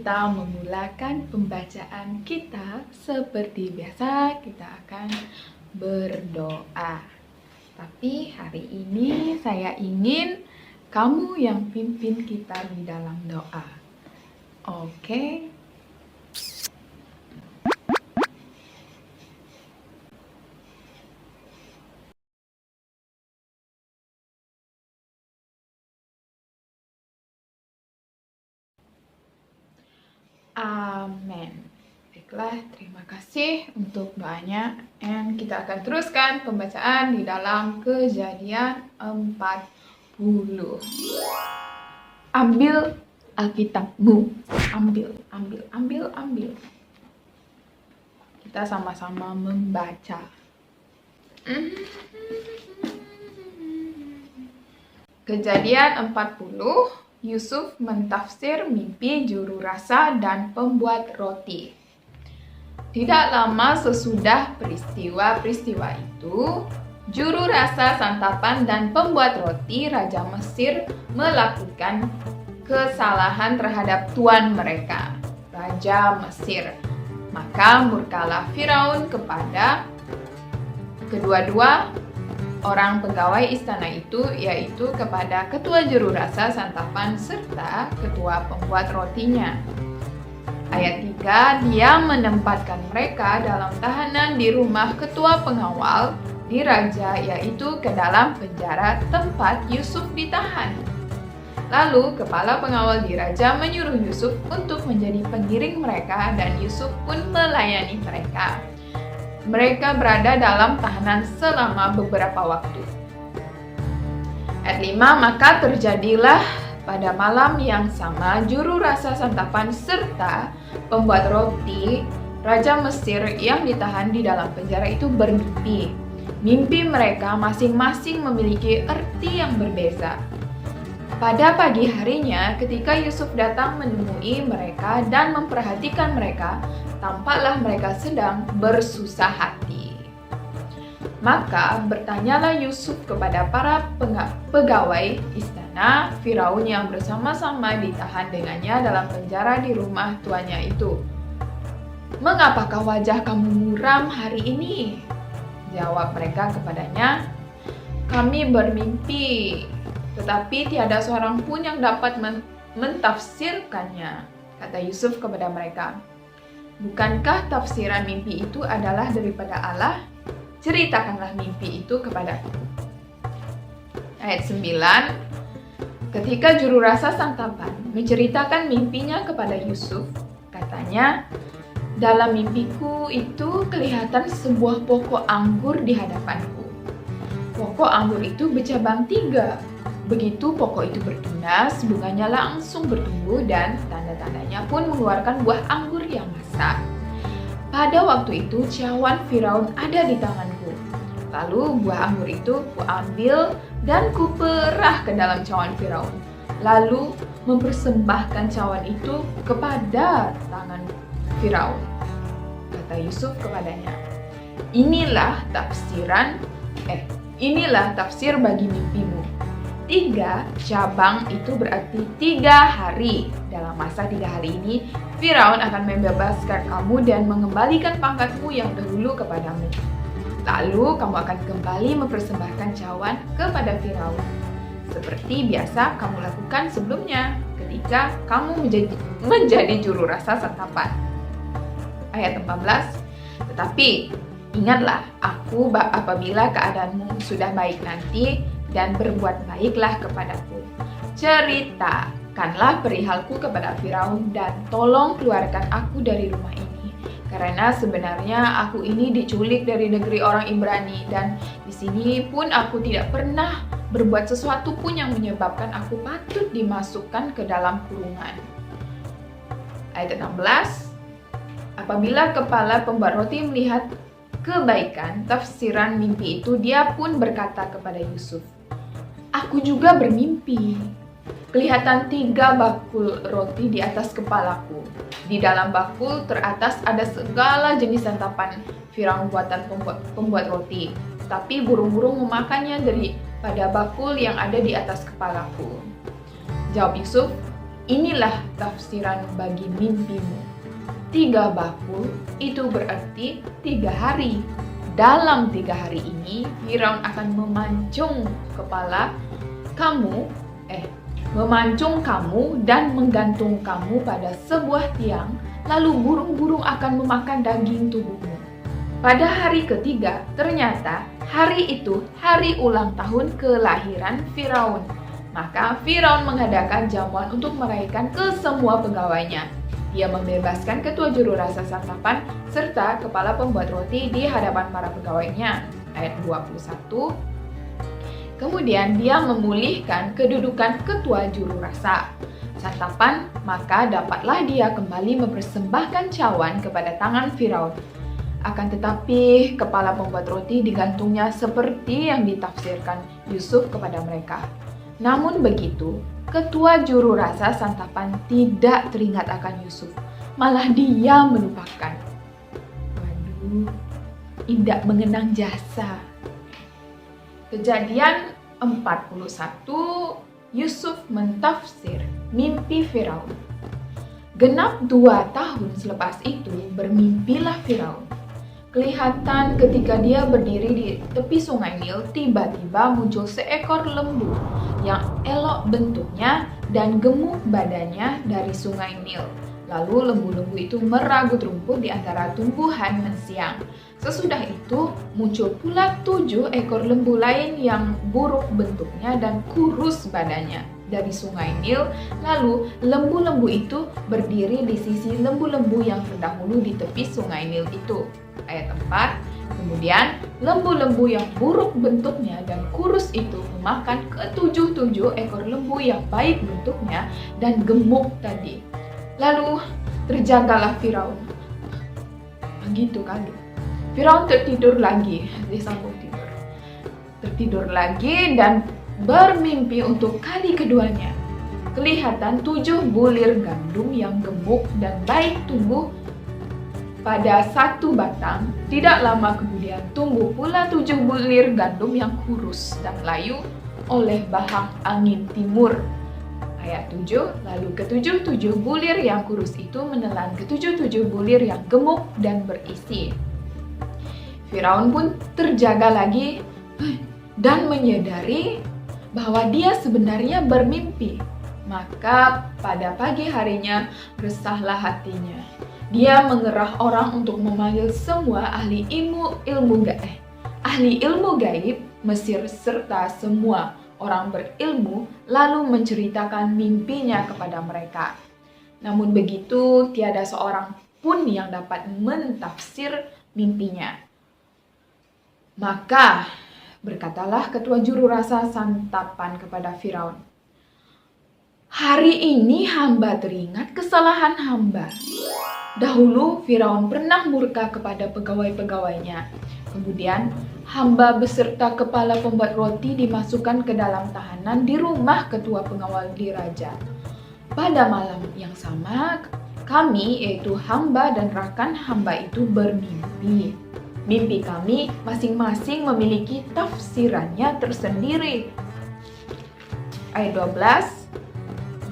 kita memulakan pembacaan kita, seperti biasa kita akan berdoa. Tapi hari ini saya ingin kamu yang pimpin kita di dalam doa. Oke? Amin. Baiklah, terima kasih untuk doanya. Dan kita akan teruskan pembacaan di dalam Kejadian 40. Ambil Alkitabmu. Ambil. Kita sama-sama membaca. Kejadian 40. Yusuf mentafsir mimpi juru rasa dan pembuat roti. Tidak lama sesudah peristiwa-peristiwa itu, juru rasa santapan dan pembuat roti Raja Mesir melakukan kesalahan terhadap tuan mereka, Raja Mesir. Maka murkalah Firaun kepada kedua-dua orang pegawai istana itu, yaitu kepada ketua juru rasa santapan serta ketua pembuat rotinya. Ayat 3, dia menempatkan mereka dalam tahanan di rumah ketua pengawal di raja, yaitu ke dalam penjara tempat Yusuf ditahan. Lalu kepala pengawal di raja menyuruh Yusuf untuk menjadi pengiring mereka, dan Yusuf pun melayani mereka. Mereka berada dalam tahanan selama beberapa waktu. Ayat 5, maka terjadilah pada malam yang sama juru rasa santapan serta pembuat roti Raja Mesir yang ditahan di dalam penjara itu bermimpi. Mimpi mereka masing-masing memiliki arti yang berbeda. Pada pagi harinya, ketika Yusuf datang menemui mereka dan memperhatikan mereka, tampaklah mereka sedang bersusah hati. Maka bertanyalah Yusuf kepada para pegawai istana Firaun yang bersama-sama ditahan dengannya dalam penjara di rumah tuannya itu. "Mengapakah wajah kamu muram hari ini?" Jawab mereka kepadanya, "Kami bermimpi, tetapi tiada seorang pun yang dapat mentafsirkannya," kata Yusuf kepada mereka. "Bukankah tafsiran mimpi itu adalah daripada Allah? Ceritakanlah mimpi itu kepadaku." Ayat 9, ketika juru rasa santapan menceritakan mimpinya kepada Yusuf, katanya, "Dalam mimpiku itu kelihatan sebuah pokok anggur di hadapanku. Pokok anggur itu bercabang 3. Begitu pokok itu bertunas, bunganya langsung bertumbuh dan tanda-tandanya pun mengeluarkan buah anggur yang masak. Pada waktu itu cawan Firaun ada di tanganku. Lalu buah anggur itu kuambil dan kuperah ke dalam cawan Firaun. Lalu mempersembahkan cawan itu kepada tangan Firaun," kata Yusuf kepadanya. Inilah tafsir bagi mimpimu. 3 cabang itu berarti 3 hari. Dalam masa 3 hari ini, Firaun akan membebaskan kamu dan mengembalikan pangkatmu yang dahulu kepadamu. Lalu kamu akan kembali mempersembahkan cawan kepada Firaun, seperti biasa kamu lakukan sebelumnya ketika kamu menjadi juru rasa santapan. Ayat 14, tetapi ingatlah aku apabila keadaanmu sudah baik nanti, dan berbuat baiklah kepadaku. Ceritakanlah perihalku kepada Firaun dan tolong keluarkan aku dari rumah ini. Karena sebenarnya aku ini diculik dari negeri orang Ibrani, dan di sini pun aku tidak pernah berbuat sesuatu pun yang menyebabkan aku patut dimasukkan ke dalam kurungan." Ayat 16, apabila kepala pembuat roti melihat kebaikan tafsiran mimpi itu, dia pun berkata kepada Yusuf, "Aku juga bermimpi. Kelihatan 3 bakul roti di atas kepalaku. Di dalam bakul teratas ada segala jenis santapan Firaun buatan pembuat roti. Tapi burung-burung memakannya daripada bakul yang ada di atas kepalaku." Jawab Yusuf, inilah tafsiran bagi mimpimu. 3 bakul itu berarti 3 hari. Dalam 3 hari ini, Firaun akan memancung kamu dan menggantung kamu pada sebuah tiang, lalu burung-burung akan memakan daging tubuhmu. Pada hari ketiga, ternyata hari itu hari ulang tahun kelahiran Firaun. Maka Firaun mengadakan jamuan untuk merayakan ke semua pegawainya. Dia membebaskan ketua juru rasa santapan serta kepala pembuat roti di hadapan para pegawainya. Ayat 21. Kemudian dia memulihkan kedudukan ketua juru rasa santapan, maka dapatlah dia kembali mempersembahkan cawan kepada tangan Firaun. Akan tetapi kepala pembuat roti digantungnya seperti yang ditafsirkan Yusuf kepada mereka. Namun begitu, ketua juru rasa santapan tidak teringat akan Yusuf, malah dia melupakan. Waduh, tidak mengenang jasa. Kejadian 41, Yusuf mentafsir mimpi Firaun. Genap 2 tahun selepas itu bermimpilah Firaun. Kelihatan ketika dia berdiri di tepi sungai Nil, tiba-tiba muncul seekor lembu yang elok bentuknya dan gemuk badannya dari sungai Nil. Lalu lembu-lembu itu meragut rumput di antara tumbuhan mensiang. Sesudah itu muncul pula 7 ekor lembu lain yang buruk bentuknya dan kurus badannya dari sungai Nil. Lalu lembu-lembu itu berdiri di sisi lembu-lembu yang terdahulu di tepi sungai Nil itu. Ayat 4, kemudian lembu-lembu yang buruk bentuknya dan kurus itu memakan ke-7 ekor lembu yang baik bentuknya dan gemuk tadi. Lalu terjagalah Firaun. Begitu kali. Firaun tertidur lagi, disambung tidur. Tertidur lagi dan bermimpi untuk kali keduanya. Kelihatan 7 bulir gandum yang gemuk dan baik tumbuh pada satu batang. Tidak lama kemudian tumbuh pula 7 bulir gandum yang kurus dan layu oleh bahang angin timur. Ayat 7, lalu ke-7 bulir yang kurus itu menelan ke-7 bulir yang gemuk dan berisi. Firaun pun terjaga lagi dan menyadari bahwa dia sebenarnya bermimpi. Maka pada pagi harinya resahlah hatinya. Dia mengerah orang untuk memanggil semua ahli ilmu gaib Mesir serta semua orang berilmu, lalu menceritakan mimpinya kepada mereka. Namun begitu, tiada seorang pun yang dapat mentafsir mimpinya. Maka berkatalah ketua juru rasa santapan kepada Firaun, "Hari ini hamba teringat kesalahan hamba. Dahulu Firaun pernah murka kepada pegawai-pegawainya. Kemudian hamba beserta kepala pembuat roti dimasukkan ke dalam tahanan di rumah ketua pengawal di raja. Pada malam yang sama, kami, yaitu hamba dan rakan hamba itu bermimpi. Mimpi kami masing-masing memiliki tafsirannya tersendiri." Ayat 12,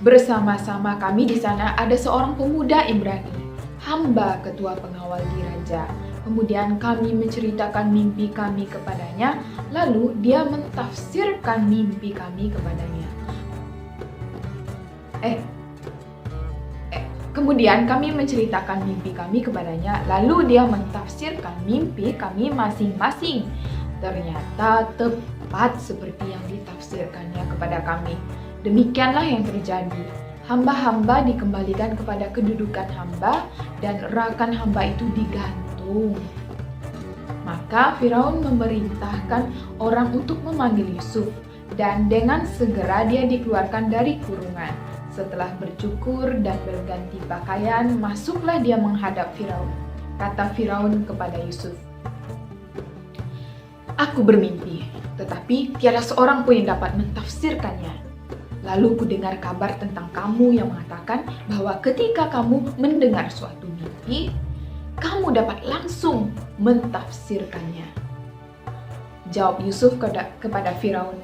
bersama-sama kami di sana ada seorang pemuda Ibrani, hamba ketua pengawal di raja. Kemudian kami menceritakan mimpi kami kepadanya, lalu dia mentafsirkan mimpi kami kepadanya. Kemudian kami menceritakan mimpi kami kepadanya, lalu dia mentafsirkan mimpi kami masing-masing. Ternyata tepat seperti yang ditafsirkannya kepada kami. Demikianlah yang terjadi. Hamba-hamba dikembalikan kepada kedudukan hamba dan rakan hamba itu digantung. Maka Firaun memerintahkan orang untuk memanggil Yusuf, dan dengan segera dia dikeluarkan dari kurungan. Setelah bercukur dan berganti pakaian, masuklah dia menghadap Firaun. Kata Firaun kepada Yusuf, "Aku bermimpi, tetapi tiada seorang pun yang dapat mentafsirkannya. Lalu kudengar kabar tentang kamu yang mengatakan bahwa ketika kamu mendengar suatu mimpi, kamu dapat langsung mentafsirkannya." Jawab Yusuf kepada Firaun,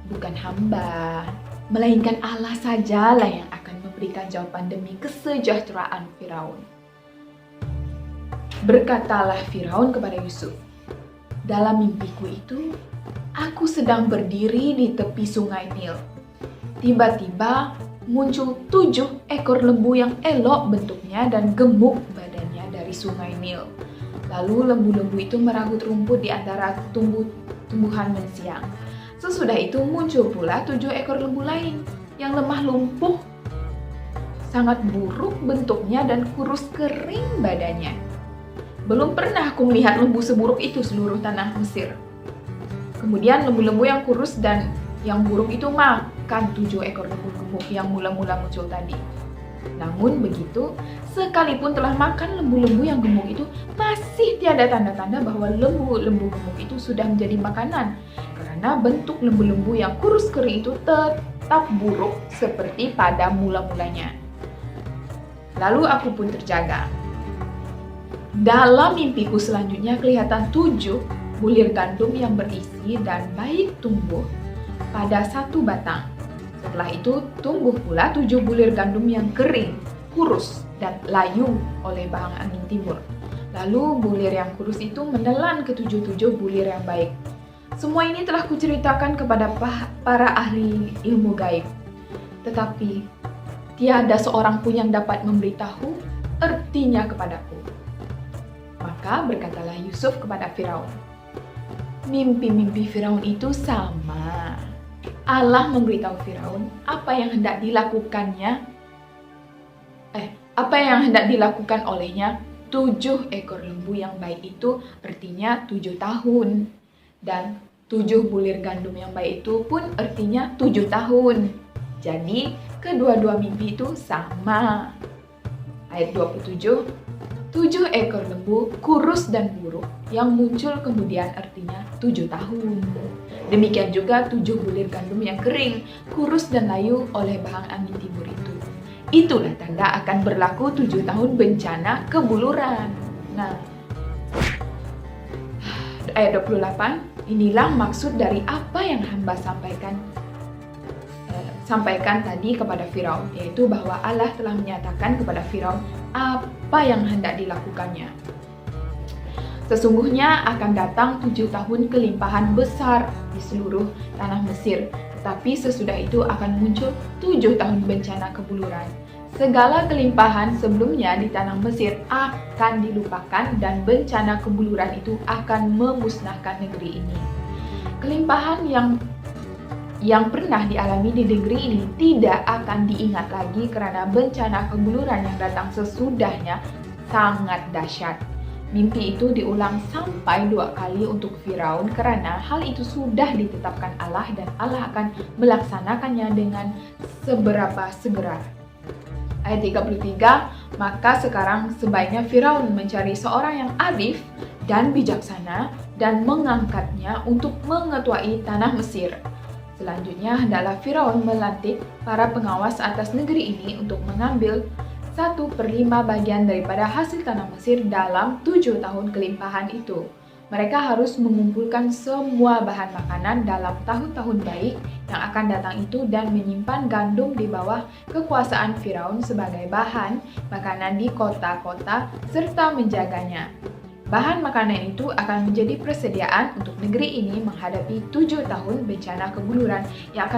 "Bukan hamba, melainkan Allah sajalah yang akan memberikan jawaban demi kesejahteraan Firaun. Berkatalah Firaun kepada Yusuf, dalam mimpiku itu, aku sedang berdiri di tepi sungai Nil. Tiba-tiba muncul 7 ekor lembu yang elok bentuknya dan gemuk badannya dari sungai Nil. Lalu lembu-lembu itu meranggut rumput di antara tumbuhan mensiang. Sesudah itu muncul pula 7 ekor lembu lain yang lemah lumpuh, sangat buruk bentuknya dan kurus kering badannya. Belum pernah aku melihat lembu seburuk itu seluruh tanah Mesir. Kemudian lembu-lembu yang kurus dan yang buruk itu makan 7 ekor lembu gemuk yang mula-mula muncul tadi. Namun begitu, sekalipun telah makan lembu-lembu yang gemuk itu, masih tiada tanda-tanda bahwa lembu-lembu gemuk itu sudah menjadi makanan. Karena bentuk lembu-lembu yang kurus kering itu tetap buruk seperti pada mula-mulanya. Lalu aku pun terjaga. Dalam mimpiku selanjutnya kelihatan 7 bulir gandum yang berisi dan baik tumbuh pada satu batang. Setelah itu tumbuh pula 7 bulir gandum yang kering, kurus, dan layu oleh bahang angin timur. Lalu bulir yang kurus itu menelan ke 7 bulir yang baik. Semua ini telah kuceritakan kepada para ahli ilmu gaib. Tetapi tiada seorang pun yang dapat memberitahu artinya kepadaku. Maka berkatalah Yusuf kepada Firaun, mimpi-mimpi Firaun itu sama. Allah memberitahu Firaun apa yang hendak dilakukan olehnya 7 ekor lembu yang baik itu artinya 7 tahun. Dan 7 bulir gandum yang baik itu pun artinya 7 tahun. Jadi kedua-dua mimpi itu sama. Ayat 27, 7 ekor lembu kurus dan buruk yang muncul kemudian artinya 7 tahun. Demikian juga 7 bulir gandum yang kering, kurus dan layu oleh bahang angin timur itu. Itulah tanda akan berlaku 7 tahun bencana kebuluran. Nah, ayat 28, inilah maksud dari apa yang hamba sampaikan tadi kepada Firaun, yaitu bahwa Allah telah menyatakan kepada Firaun apa yang hendak dilakukannya. Sesungguhnya akan datang 7 tahun kelimpahan besar di seluruh tanah Mesir, tetapi sesudah itu akan muncul 7 tahun bencana kebuluran. Segala kelimpahan sebelumnya di tanah Mesir akan dilupakan dan bencana kebuluran itu akan memusnahkan negeri ini. Kelimpahan yang pernah dialami di negeri ini tidak akan diingat lagi karena bencana kebuluran yang datang sesudahnya sangat dahsyat. Mimpi itu diulang sampai 2 kali untuk Firaun karena hal itu sudah ditetapkan Allah dan Allah akan melaksanakannya dengan seberapa segera. Ayat 33, maka sekarang sebaiknya Firaun mencari seorang yang arif dan bijaksana dan mengangkatnya untuk mengetuai tanah Mesir. Selanjutnya hendaklah Firaun melantik para pengawas atas negeri ini untuk mengambil 1/5 bagian daripada hasil tanah Mesir dalam 7 tahun kelimpahan itu. Mereka harus mengumpulkan semua bahan makanan dalam tahun-tahun baik yang akan datang itu dan menyimpan gandum di bawah kekuasaan Firaun sebagai bahan makanan di kota-kota serta menjaganya. Bahan makanan itu akan menjadi persediaan untuk negeri ini menghadapi 7 tahun bencana kebuluran yang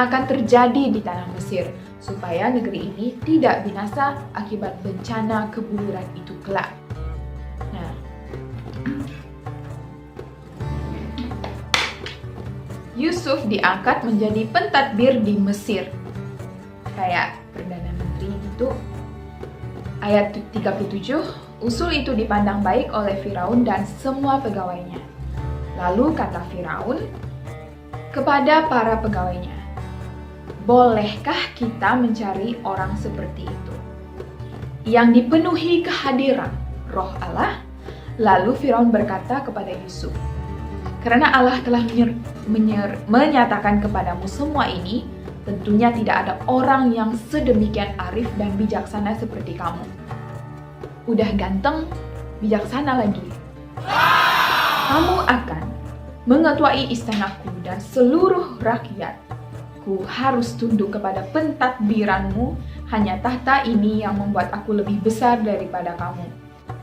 akan terjadi di tanah Mesir, supaya negeri ini tidak binasa akibat bencana kebuluran itu kelak. Nah, Yusuf diangkat menjadi pentadbir di Mesir, kayak Perdana Menteri gitu. Ayat 37, usul itu dipandang baik oleh Firaun dan semua pegawainya. Lalu kata Firaun kepada para pegawainya, bolehkah kita mencari orang seperti itu, yang dipenuhi kehadiran Roh Allah? Lalu Firaun berkata kepada Yusuf, karena Allah telah menyatakan kepadamu semua ini, tentunya tidak ada orang yang sedemikian arif dan bijaksana seperti kamu. Udah ganteng, bijaksana lagi. Kamu akan mengetuai istanaku dan seluruh rakyat Aku harus tunduk kepada pentadbiranmu, hanya tahta ini yang membuat aku lebih besar daripada kamu.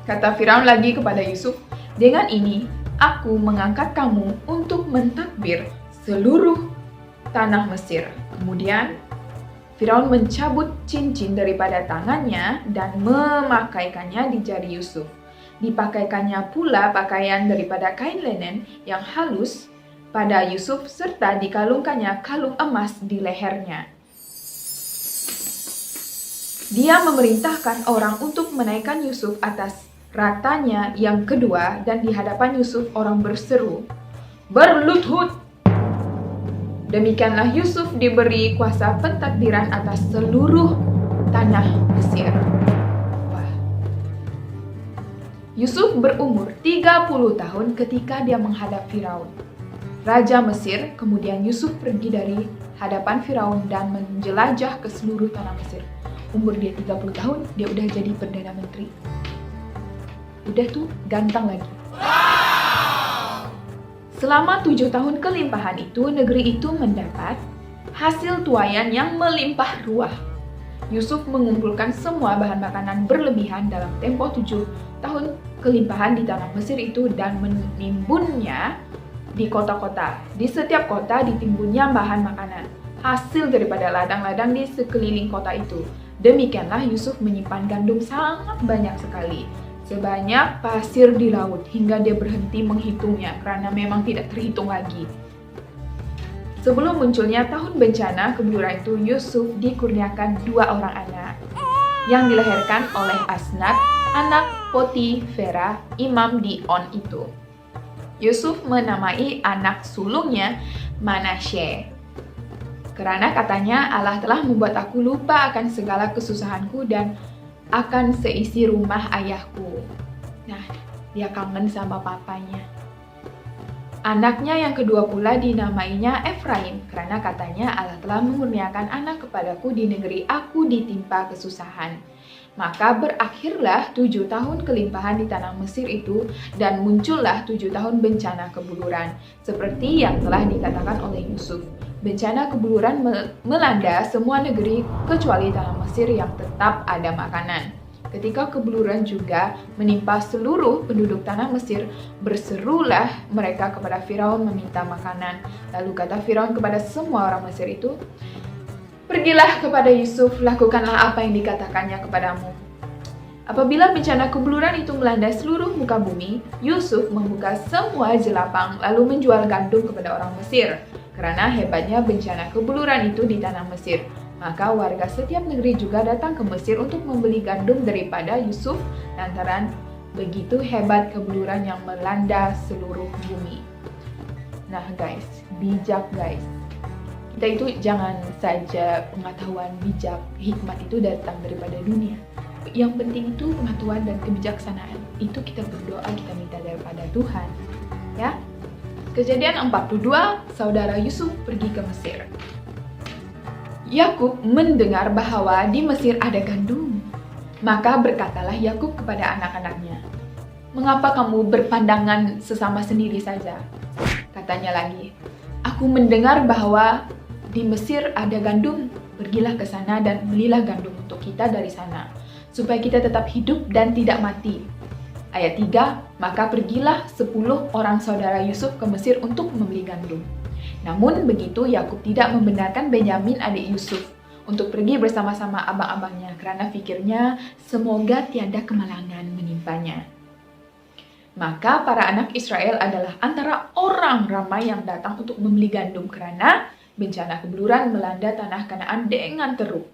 Kata Firaun lagi kepada Yusuf, dengan ini aku mengangkat kamu untuk mentadbir seluruh tanah Mesir. Kemudian Firaun mencabut cincin daripada tangannya dan memakaikannya di jari Yusuf. Dipakaikannya pula pakaian daripada kain linen yang halus pada Yusuf serta dikalungkannya kalung emas di lehernya. Dia memerintahkan orang untuk menaikkan Yusuf atas ratanya yang kedua dan di hadapan Yusuf orang berseru, "Berlutut!" Demikianlah Yusuf diberi kuasa pentadbiran atas seluruh tanah Mesir. Wah. Yusuf berumur 30 tahun ketika dia menghadap Firaun, Raja Mesir. Kemudian Yusuf pergi dari hadapan Firaun dan menjelajah ke seluruh tanah Mesir. Umur dia 30 tahun, dia udah jadi Perdana Menteri. Udah tuh, ganteng lagi. Selama 7 tahun kelimpahan itu, negeri itu mendapat hasil tuaian yang melimpah ruah. Yusuf mengumpulkan semua bahan makanan berlebihan dalam tempo 7 tahun kelimpahan di tanah Mesir itu dan menimbunnya di kota-kota. Di setiap kota ditimbunnya bahan makanan, hasil daripada ladang-ladang di sekeliling kota itu. Demikianlah Yusuf menyimpan gandum sangat banyak sekali, sebanyak pasir di laut, hingga dia berhenti menghitungnya karena memang tidak terhitung lagi. Sebelum munculnya tahun bencana kebeluran itu, Yusuf dikurniakan 2 orang anak yang dilahirkan oleh Asnat, anak Potifera, imam di On itu. Yusuf menamai anak sulungnya Manasye, karena katanya Allah telah membuat aku lupa akan segala kesusahanku dan akan seisi rumah ayahku. Nah, dia kangen sama papanya. Anaknya yang kedua pula dinamainya Efraim, karena katanya Allah telah mengurniakan anak kepadaku di negeri aku ditimpa kesusahan. Maka berakhirlah 7 tahun kelimpahan di tanah Mesir itu dan muncullah 7 tahun bencana kebuluran, seperti yang telah dikatakan oleh Yusuf. Bencana kebuluran melanda semua negeri kecuali tanah Mesir yang tetap ada makanan. Ketika kebuluran juga menimpa seluruh penduduk tanah Mesir, berserulah mereka kepada Firaun meminta makanan. Lalu kata Firaun kepada semua orang Mesir itu, "Pergilah kepada Yusuf, lakukanlah apa yang dikatakannya kepadamu." Apabila bencana kebuluran itu melanda seluruh muka bumi, Yusuf membuka semua jelapang lalu menjual gandum kepada orang Mesir. Karena hebatnya bencana kebuluran itu di tanah Mesir, maka warga setiap negeri juga datang ke Mesir untuk membeli gandum daripada Yusuf, lantaran begitu hebat kebuluran yang melanda seluruh bumi. Nah guys, bijak guys. Kita itu jangan saja pengetahuan bijak, hikmat itu datang daripada dunia. Yang penting itu pengetahuan dan kebijaksanaan. Itu kita berdoa, kita minta daripada Tuhan. Ya. Kejadian 42, saudara Yusuf pergi ke Mesir. Yakub mendengar bahwa di Mesir ada gandum. Maka berkatalah Yakub kepada anak-anaknya, "Mengapa kamu berpandangan sesama sendiri saja?" Katanya lagi, "Aku mendengar bahwa di Mesir ada gandum. Pergilah ke sana dan belilah gandum untuk kita dari sana, supaya kita tetap hidup dan tidak mati." Ayat 3, maka pergilah 10 orang saudara Yusuf ke Mesir untuk membeli gandum. Namun begitu Yakub tidak membenarkan Benyamin adik Yusuf untuk pergi bersama-sama abang-abangnya karena pikirnya semoga tiada kemalangan menimpanya. Maka para anak Israel adalah antara orang ramai yang datang untuk membeli gandum karena bencana kebuluran melanda tanah Kanaan dengan teruk.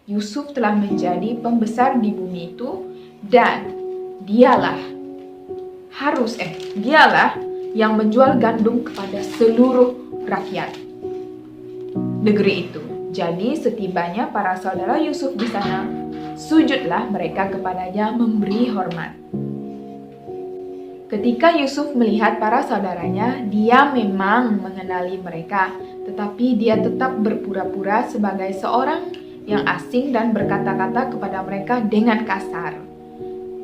Yusuf telah menjadi pembesar di bumi itu dan dialah yang menjual gandum kepada seluruh rakyat negeri itu. Jadi setibanya para saudara Yusuf di sana, sujudlah mereka kepadanya memberi hormat. Ketika Yusuf melihat para saudaranya, dia memang mengenali mereka, tetapi dia tetap berpura-pura sebagai seorang yang asing dan berkata-kata kepada mereka dengan kasar.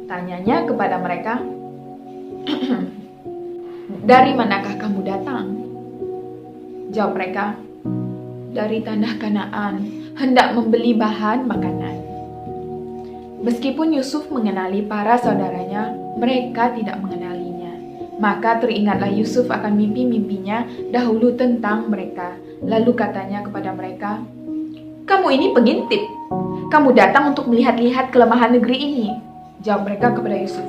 Tanyanya kepada mereka, "Dari manakah kamu datang?" Jawab mereka, dari tanah Kanaan, hendak membeli bahan makanan. Meskipun Yusuf mengenali para saudaranya, mereka tidak mengenalinya. Maka teringatlah Yusuf akan mimpi-mimpinya dahulu tentang mereka. Lalu katanya kepada mereka, "Kamu ini pengintip. Kamu datang untuk melihat-lihat kelemahan negeri ini." Jawab mereka kepada Yusuf,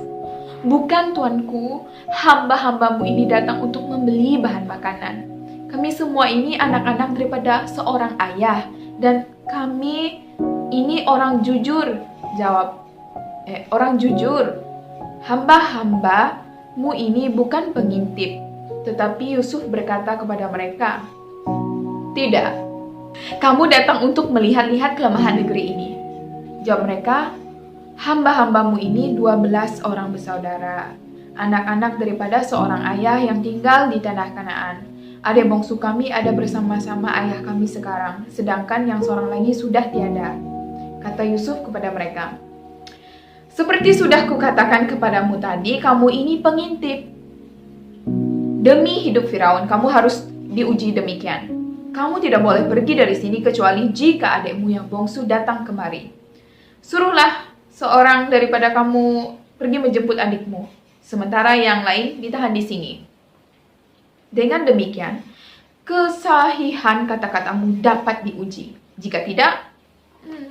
"Bukan, tuanku, hamba-hambamu ini datang untuk membeli bahan makanan. Kami semua ini anak-anak daripada seorang ayah, dan kami ini orang jujur." Orang jujur. Hamba-hambamu ini bukan pengintip. Tetapi Yusuf berkata kepada mereka, "Tidak, kamu datang untuk melihat-lihat kelemahan negeri ini." Jawab mereka, "Hamba-hambamu ini 12 orang bersaudara, anak-anak daripada seorang ayah yang tinggal di tanah Kanaan. Adik bongsu kami ada bersama-sama ayah kami sekarang, sedangkan yang seorang lagi sudah tiada." Kata Yusuf kepada mereka, "Seperti sudah kukatakan kepadamu tadi, kamu ini pengintip. Demi hidup Firaun, kamu harus diuji demikian. Kamu tidak boleh pergi dari sini kecuali jika adikmu yang bongsu datang kemari. Suruhlah seorang daripada kamu pergi menjemput adikmu, sementara yang lain ditahan di sini. Dengan demikian, kesahihan kata-katamu dapat diuji. Jika tidak,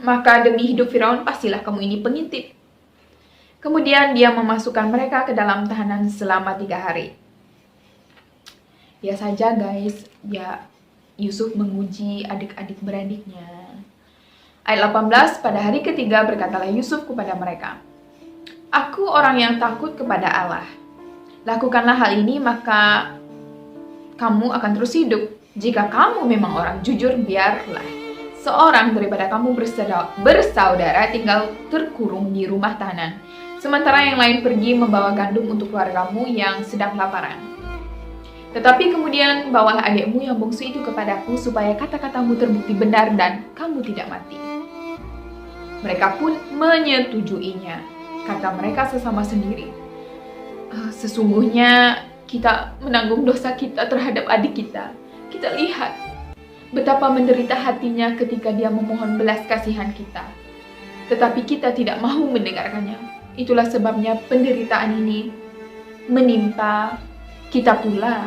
maka demi hidup Firaun pastilah kamu ini pengintip." Kemudian dia memasukkan mereka ke dalam tahanan selama 3 hari. Ya saja guys, Yusuf menguji adik-adik beradiknya. Ayat 18, pada hari ketiga berkatalah Yusuf kepada mereka, "Aku orang yang takut kepada Allah. Lakukanlah hal ini maka kamu akan terus hidup. Jika kamu memang orang jujur, biarlah seorang daripada kamu bersaudara tinggal terkurung di rumah tahanan, sementara yang lain pergi membawa gandum untuk keluargamu yang sedang kelaparan. Tetapi kemudian bawalah adikmu yang bungsu itu kepadaku, supaya kata-katamu terbukti benar dan kamu tidak mati." Mereka pun menyetujuinya. Kata mereka sesama sendiri, "Sesungguhnya kita menanggung dosa kita terhadap adik kita. Kita lihat betapa menderita hatinya ketika dia memohon belas kasihan kita. Tetapi kita tidak mau mendengarkannya. Itulah sebabnya penderitaan ini menimpa kita pula."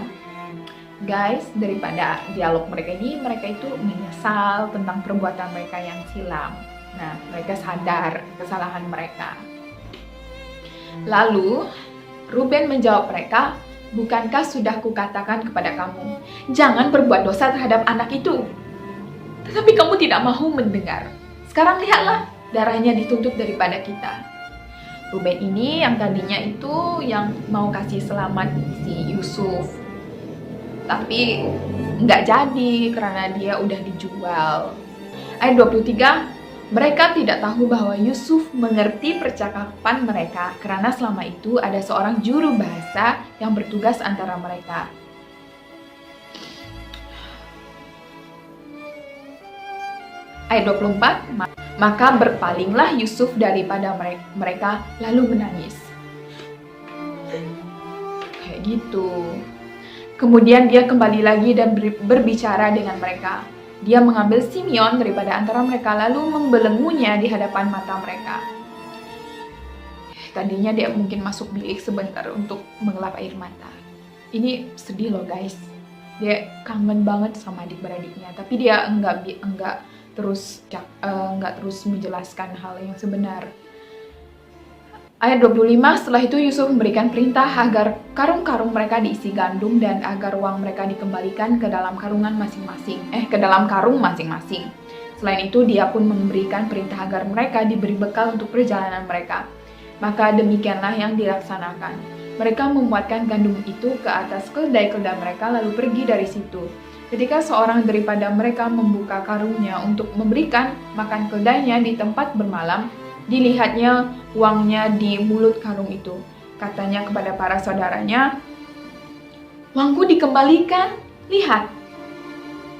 Guys, daripada dialog mereka ini, mereka itu menyesal tentang perbuatan mereka yang silam. Nah, mereka sadar kesalahan mereka. Lalu, Ruben menjawab mereka, "Bukankah sudah kukatakan kepada kamu, jangan berbuat dosa terhadap anak itu? Tetapi kamu tidak mau mendengar. Sekarang lihatlah, darahnya dituntut daripada kita." Ruben ini yang tadinya itu yang mau kasih selamat si Yusuf, tapi nggak jadi karena dia udah dijual. Ayat 23, mereka tidak tahu bahwa Yusuf mengerti percakapan mereka karena selama itu ada seorang juru bahasa yang bertugas antara mereka. Ayat 24, maka berpalinglah Yusuf daripada mereka lalu menangis. Kayak gitu. Kemudian dia kembali lagi dan berbicara dengan mereka. Dia mengambil Simeon daripada antara mereka lalu membelenggunya di hadapan mata mereka. Tadinya dia mungkin masuk bilik sebentar untuk mengelap air mata. Ini sedih loh guys. Dia kangen banget sama adik-beradiknya, tapi dia enggak terus menjelaskan hal yang sebenar. Ayat 25, setelah itu Yusuf memberikan perintah agar karung-karung mereka diisi gandum dan agar uang mereka dikembalikan ke dalam karung masing-masing. Selain itu, dia pun memberikan perintah agar mereka diberi bekal untuk perjalanan mereka. Maka demikianlah yang dilaksanakan. Mereka memuatkan gandum itu ke atas keldai-keldai mereka lalu pergi dari situ. Ketika seorang daripada mereka membuka karungnya untuk memberikan makan keldainya di tempat bermalam, dilihatnya uangnya di mulut karung itu. Katanya kepada para saudaranya, "Uangku dikembalikan, lihat,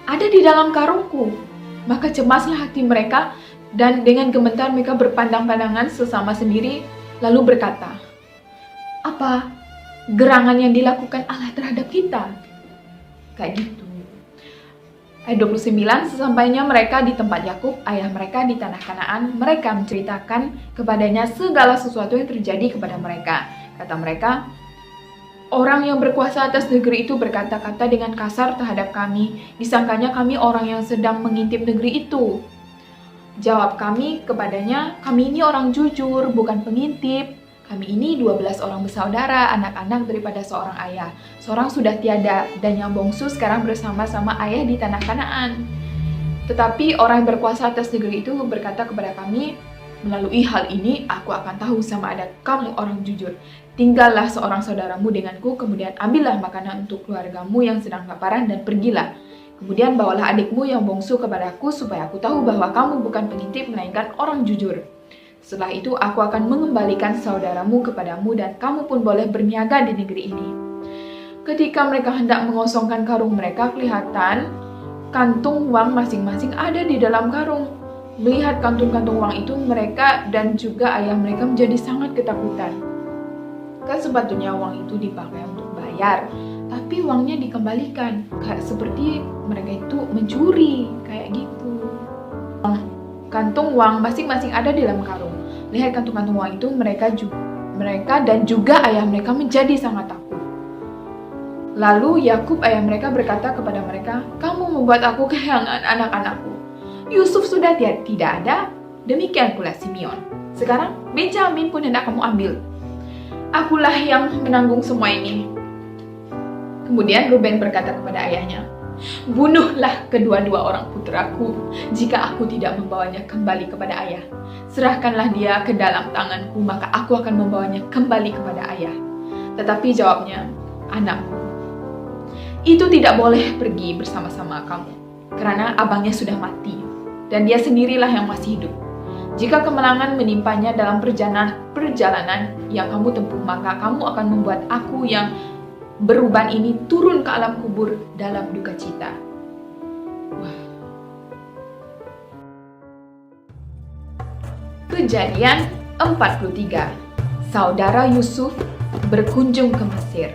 ada di dalam karungku." Maka cemaslah hati mereka dan dengan gemetar mereka berpandang-pandangan sesama sendiri lalu berkata, "Apa gerangan yang dilakukan Allah terhadap kita?" Kayak gitu. Ayat 29, sesampainya mereka di tempat Yakub, ayah mereka di tanah Kanaan, mereka menceritakan kepadanya segala sesuatu yang terjadi kepada mereka. Kata mereka, orang yang berkuasa atas negeri itu berkata-kata dengan kasar terhadap kami, disangkanya kami orang yang sedang mengintip negeri itu. Jawab kami kepadanya, kami ini orang jujur, bukan pengintip. Kami ini 12 orang bersaudara, anak-anak daripada seorang ayah. Seorang sudah tiada, dan yang bungsu sekarang bersama-sama ayah di tanah Kanaan. Tetapi orang yang berkuasa atas negeri itu berkata kepada kami, melalui hal ini aku akan tahu sama ada kamu orang jujur. Tinggallah seorang saudaramu denganku, kemudian ambillah makanan untuk keluargamu yang sedang kelaparan dan pergilah. Kemudian bawalah adikmu yang bungsu kepadaku supaya aku tahu bahwa kamu bukan pengintip melainkan orang jujur. Setelah itu aku akan mengembalikan saudaramu kepadamu dan kamu pun boleh berniaga di negeri ini. Ketika mereka hendak mengosongkan karung mereka, kelihatan kantung uang masing-masing ada di dalam karung. Melihat kantung-kantung uang itu, mereka dan juga ayah mereka menjadi sangat ketakutan. Kan sepatutnya uang itu dipakai untuk bayar, tapi uangnya dikembalikan. Kayak seperti mereka itu mencuri, kayak gitu. Kantung uang masing-masing ada di dalam karung. Lihat kantung-kantung uang itu, mereka dan juga ayah mereka menjadi sangat takut. Lalu Yakub ayah mereka berkata kepada mereka, kamu membuat aku kehilangan anak-anakku. Yusuf sudah tidak ada, demikian pula Simeon. Sekarang Benjamin pun hendak kamu ambil. Akulah yang menanggung semua ini. Kemudian Ruben berkata kepada ayahnya, bunuhlah kedua-dua orang putraku jika aku tidak membawanya kembali kepada ayah. Serahkanlah dia ke dalam tanganku, maka aku akan membawanya kembali kepada ayah. Tetapi jawabnya, anakku, itu tidak boleh pergi bersama-sama kamu, karena abangnya sudah mati, dan dia sendirilah yang masih hidup. Jika kemenangan menimpanya dalam perjalanan yang kamu tempuh, maka kamu akan membuat aku yang beruban ini turun ke alam kubur dalam duka cita. Wah. Kejadian 43. Saudara Yusuf berkunjung ke Mesir.